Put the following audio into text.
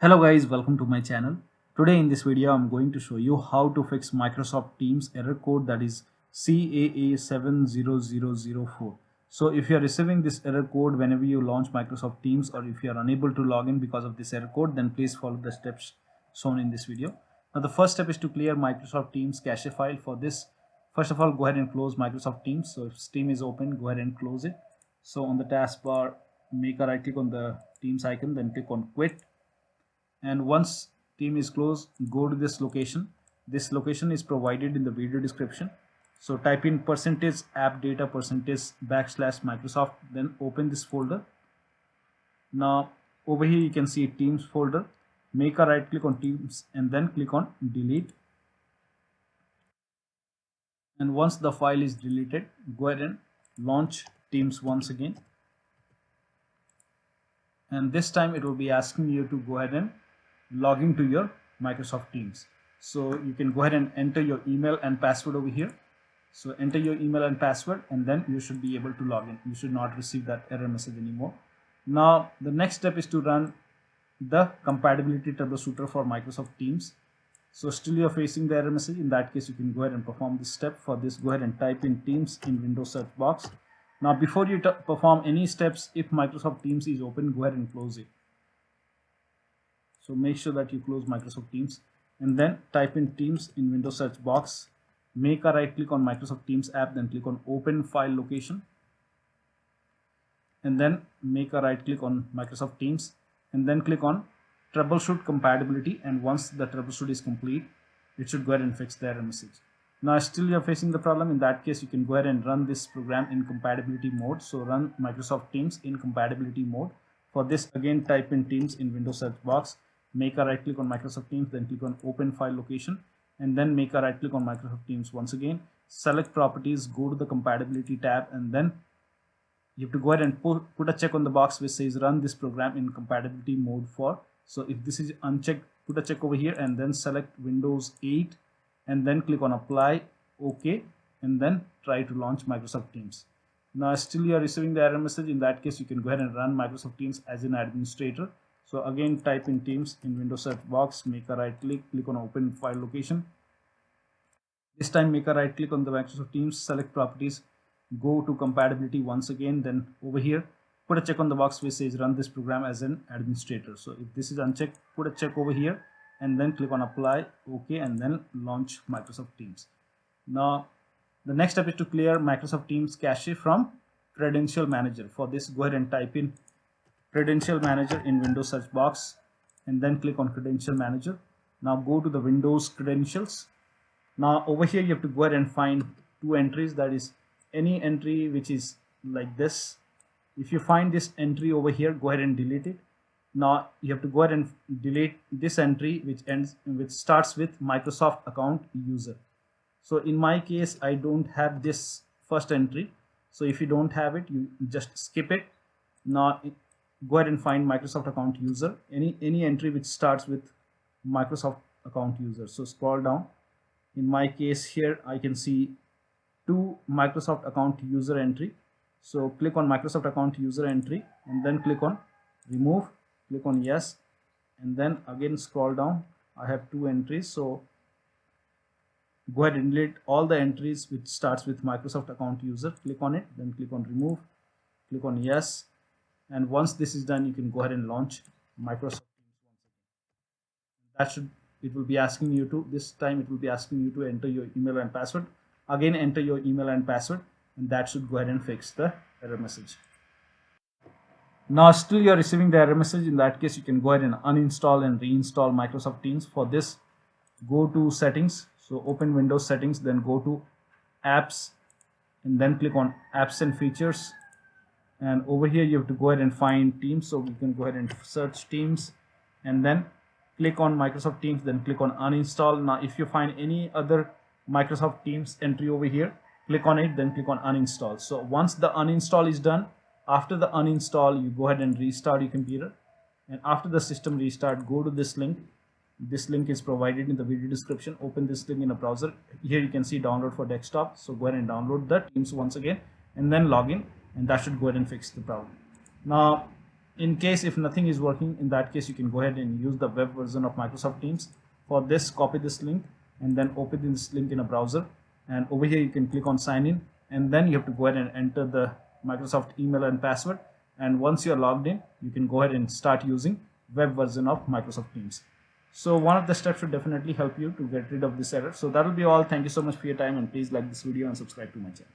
Hello guys, welcome to my channel. Today in this video I'm going to show you how to fix Microsoft Teams error code, that is caa70004. So if you are receiving this error code whenever you launch Microsoft Teams, or if you are unable to log in because of this error code, then please follow the steps shown in this video. Now the first step is to clear Microsoft Teams cache file. For this, first of all, go ahead and close Microsoft Teams. So if Teams is open, go ahead and close it. So on the taskbar, make a right click on the Teams icon, then click on quit. And once team is closed, go to this location. This location is provided in the video description. So type in %appdata %/Microsoft, then open this folder. Now over here you can see Teams folder. Make a right click on Teams and then click on delete. And once the file is deleted, go ahead and launch Teams once again. And this time it will be asking you to go ahead and log into your Microsoft Teams. So you can go ahead and enter your email and password over here. So enter your email and password, and then you should be able to log in. You should not receive that error message anymore. Now the next step is to run the compatibility troubleshooter for Microsoft Teams. So still you're facing the error message. In that case, you can go ahead and perform this step. For this, go ahead and type in Teams in Windows search box. Now before you perform any steps, if Microsoft Teams is open, go ahead and close it. So make sure that you close Microsoft Teams and then type in Teams in Windows search box. Make a right click on Microsoft Teams app, then click on open file location, and then make a right click on Microsoft Teams and then click on troubleshoot compatibility. And once the troubleshoot is complete, it should go ahead and fix the error message. Now still you're facing the problem. In that case, you can go ahead and run this program in compatibility mode. So run Microsoft Teams in compatibility mode. For this, again type in Teams in Windows search box. Make a right click on Microsoft Teams, then click on open file location, and then make a right click on Microsoft Teams once again. Select properties, go to the compatibility tab, and then you have to go ahead and put a check on the box which says run this program in compatibility mode for. So if this is unchecked, put a check over here and then select Windows 8 and then click on apply, OK, and then try to launch Microsoft Teams. Now still you are receiving the error message. In that case, you can go ahead and run Microsoft Teams as an administrator. So again, type in Teams in Windows search box, make a right click, click on open file location. This time make a right click on the Microsoft Teams, select properties, go to compatibility once again, then over here put a check on the box which says run this program as an administrator. So if this is unchecked, put a check over here and then click on apply, OK, and then launch Microsoft Teams. Now the next step is to clear Microsoft Teams cache from Credential Manager. For this, go ahead and type in Credential Manager in Windows search box and then click on Credential Manager. Now go to the Windows credentials. Now over here you have to go ahead and find two entries, that is any entry which is like this. If you find this entry over here, go ahead and delete it. Now you have to go ahead and delete this entry which starts with Microsoft account user. So in my case, I don't have this first entry. So if you don't have it, you just skip it. Now go ahead and find Microsoft account user, any entry which starts with Microsoft account user. So scroll down. In my case here, I can see two Microsoft account user entry. So click on Microsoft account user entry and then click on remove, click on yes, and then again scroll down. I have two entries, so go ahead and delete all the entries which starts with Microsoft account user. Click on it, then click on remove, click on yes. And once this is done, you can go ahead and launch Microsoft Teams once again. It will be asking you to, this time it will be asking you to enter your email and password. Again, enter your email and password, and that should go ahead and fix the error message. Now still you're receiving the error message. In that case, you can go ahead and uninstall and reinstall Microsoft Teams. For this, go to settings. So open Windows settings, then go to apps, and then click on apps and features. And over here you have to go ahead and find Teams. So you can go ahead and search Teams and then click on Microsoft Teams, then click on uninstall. Now if you find any other Microsoft Teams entry over here, click on it, then click on uninstall. So once the uninstall is done, after the uninstall, you go ahead and restart your computer. And after the system restart, go to this link. This link is provided in the video description. Open this link in a browser. Here you can see download for desktop. So go ahead and download the Teams once again and then log in. And that should go ahead and fix the problem. Now In case if nothing is working, in that case you can go ahead and use the web version of Microsoft Teams. For this, copy this link and then open this link in a browser, and over here you can click on sign in, and then you have to go ahead and enter the Microsoft email and password, and once you're logged in you can go ahead and start using web version of Microsoft Teams. So one of the steps should definitely help you to get rid of this error. So that will be all. Thank you so much for your time, and please like this video and subscribe to my channel.